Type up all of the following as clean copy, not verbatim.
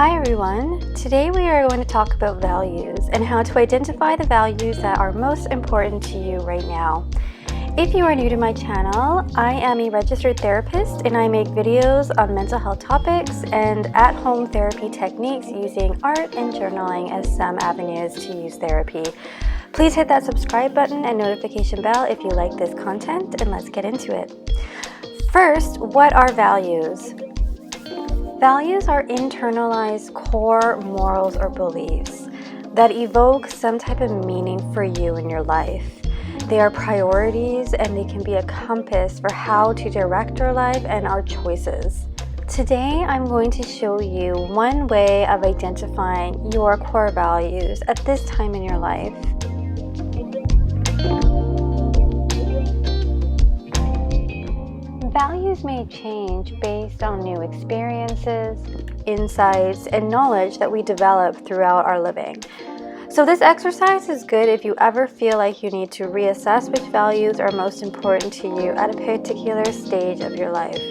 Hi everyone! Today we are going to talk about values and how to identify the values that are most important to you right now. If you are new to my channel, I am a registered therapist and I make videos on mental health topics and at-home therapy techniques using art and journaling as some avenues to use therapy. Please hit that subscribe button and notification bell if you like this content, and let's get into it. First, what are values? Values are internalized core morals or beliefs that evoke some type of meaning for you in your life. They are priorities and they can be a compass for how to direct our life and our choices. Today, I'm going to show you one way of identifying your core values at this time in your life. Values may change based on new experiences, insights, and knowledge that we develop throughout our living. So this exercise is good if you ever feel like you need to reassess which values are most important to you at a particular stage of your life.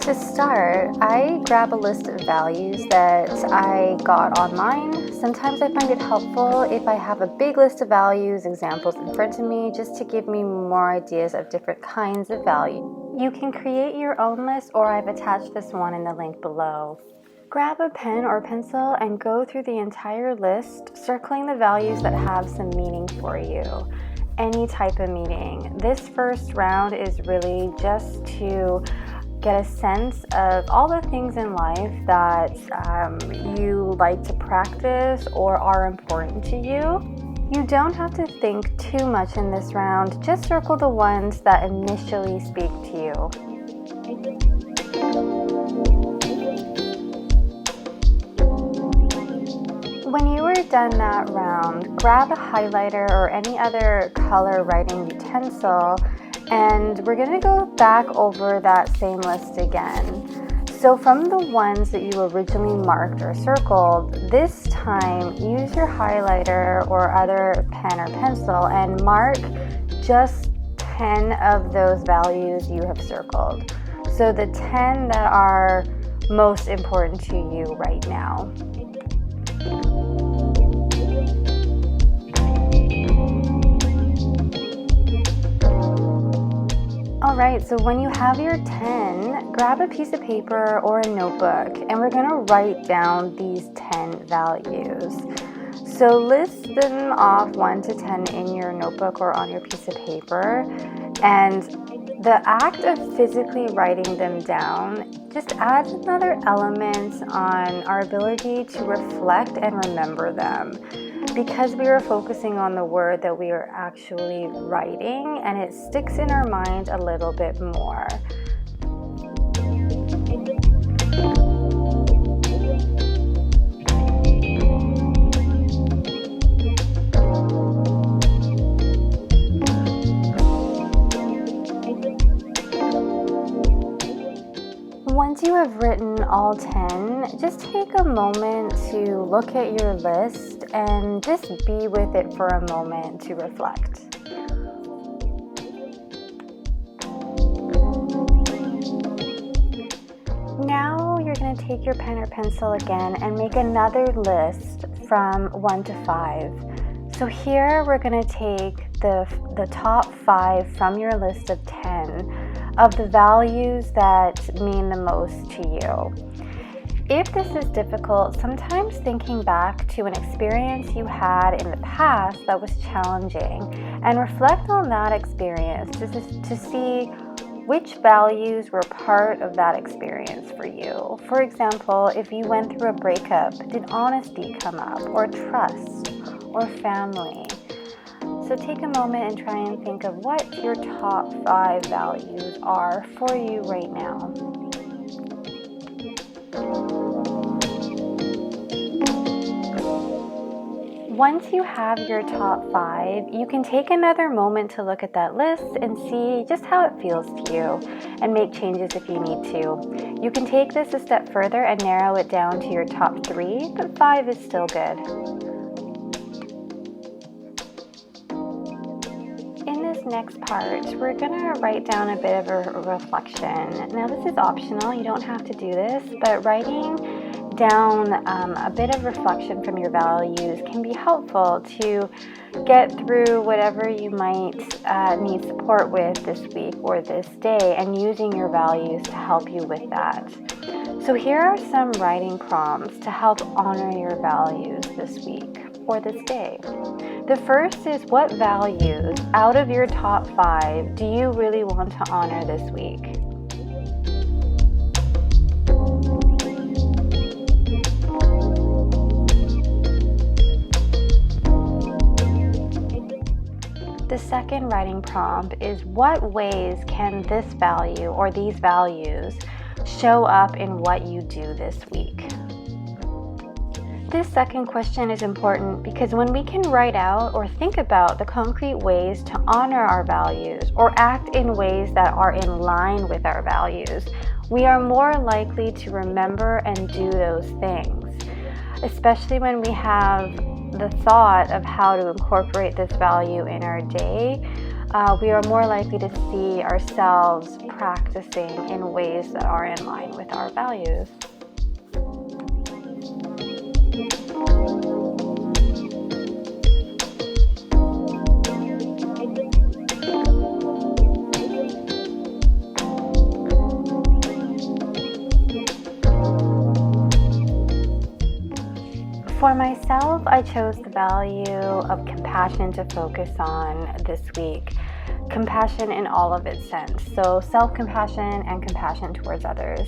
To start, I grab a list of values that I got online. Sometimes I find it helpful if I have a big list of values, examples in front of me, just to give me more ideas of different kinds of value. You can create your own list, or I've attached this one in the link below. Grab a pen or pencil and go through the entire list, circling the values that have some meaning for you. Any type of meaning. This first round is really just to get a sense of all the things in life that you like to practice or are important to you. You don't have to think too much in this round, just circle the ones that initially speak to you. When you are done that round, grab a highlighter or any other color writing utensil, and we're going to go back over that same list again. So from the ones that you originally marked or circled, this time use your highlighter or other pen or pencil and mark just 10 of those values you have circled. So the 10 that are most important to you right now. Alright, so when you have your 10, grab a piece of paper or a notebook and we're going to write down these 10 values. So list them off 1 to 10 in your notebook or on your piece of paper, and the act of physically writing them down just adds another element on our ability to reflect and remember them, because we are focusing on the word that we are actually writing, and it sticks in our mind a little bit more. Once you have written all 10, just take a moment to look at your list and just be with it for a moment to reflect. Now you're going to take your pen or pencil again and make another list from 1 to 5. So here we're going to take the top 5 from your list of 10 of the values that mean the most to you. If this is difficult, sometimes thinking back to an experience you had in the past that was challenging and reflect on that experience to see which values were part of that experience for you. For example, if you went through a breakup, did honesty come up, or trust, or family? So take a moment and try and think of what your top 5 values are for you right now. Once you have your top 5, you can take another moment to look at that list and see just how it feels to you and make changes if you need to. You can take this a step further and narrow it down to your top 3, but 5 is still good. next part, we're gonna write down a bit of a reflection. Now this is optional, you don't have to do this, but writing down a bit of reflection from your values can be helpful to get through whatever you might need support with this week or this day, and using your values to help you with that. So here are some writing prompts to help honor your values this week or this day. The first is, what values out of your top 5 do you really want to honor this week? The second writing prompt is, what ways can this value or these values show up in what you do this week? This second question is important because when we can write out or think about the concrete ways to honor our values or act in ways that are in line with our values, we are more likely to remember and do those things, especially when we have the thought of how to incorporate this value in our day. We are more likely to see ourselves practicing in ways that are in line with our values. For myself, I chose the value of compassion to focus on this week. Compassion in all of its sense. So self-compassion and compassion towards others.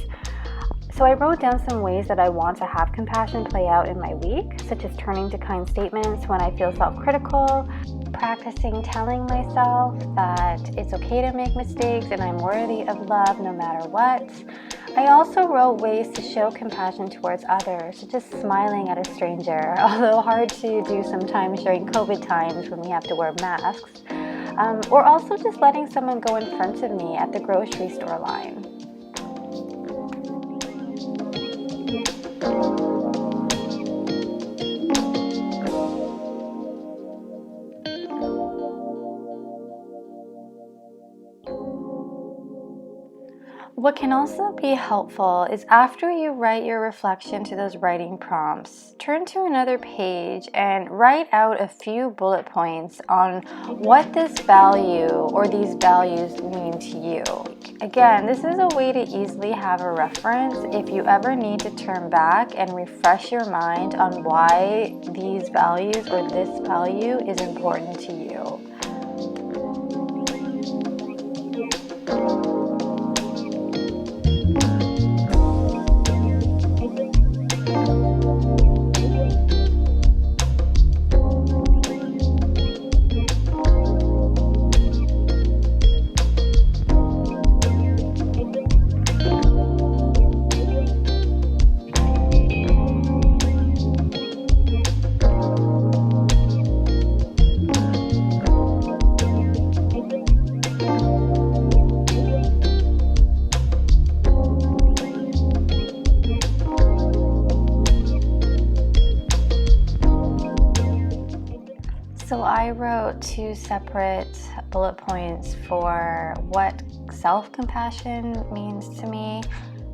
So I wrote down some ways that I want to have compassion play out in my week, such as turning to kind statements when I feel self-critical, practicing telling myself that it's okay to make mistakes and I'm worthy of love no matter what. I also wrote ways to show compassion towards others, such as smiling at a stranger, although hard to do sometimes during COVID times when we have to wear masks, or also just letting someone go in front of me at the grocery store line. What can also be helpful is, after you write your reflection to those writing prompts, turn to another page and write out a few bullet points on what this value or these values mean to you. Again, this is a way to easily have a reference if you ever need to turn back and refresh your mind on why these values or this value is important to you. So I wrote 2 separate bullet points for what self-compassion means to me,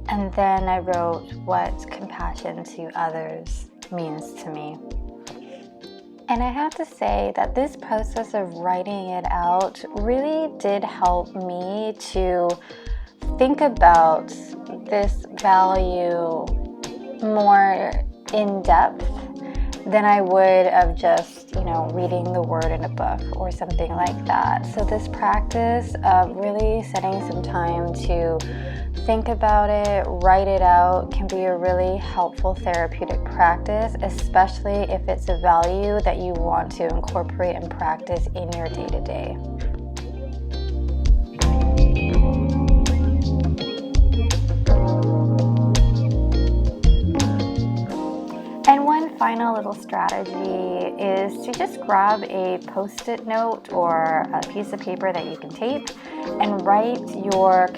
and then I wrote what compassion to others means to me. And I have to say that this process of writing it out really did help me to think about this value more in depth than I would of just, reading the word in a book or something like that. So this practice of really setting some time to think about it, write it out, can be a really helpful therapeutic practice, especially if it's a value that you want to incorporate and practice in your day-to-day. And one final little strategy is to just grab a Post-it note or a piece of paper that you can tape and write your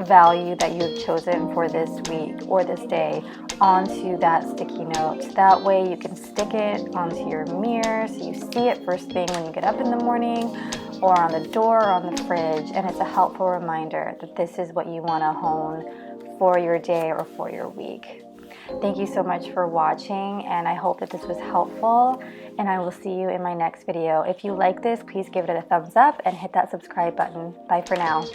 value that you've chosen for this week or this day onto that sticky note. That way you can stick it onto your mirror so you see it first thing when you get up in the morning, or on the door or on the fridge, and it's a helpful reminder that this is what you want to hone for your day or for your week. Thank you so much for watching, and I hope that this was helpful, and I will see you in my next video. If you like this, please give it a thumbs up and hit that subscribe button. Bye for now.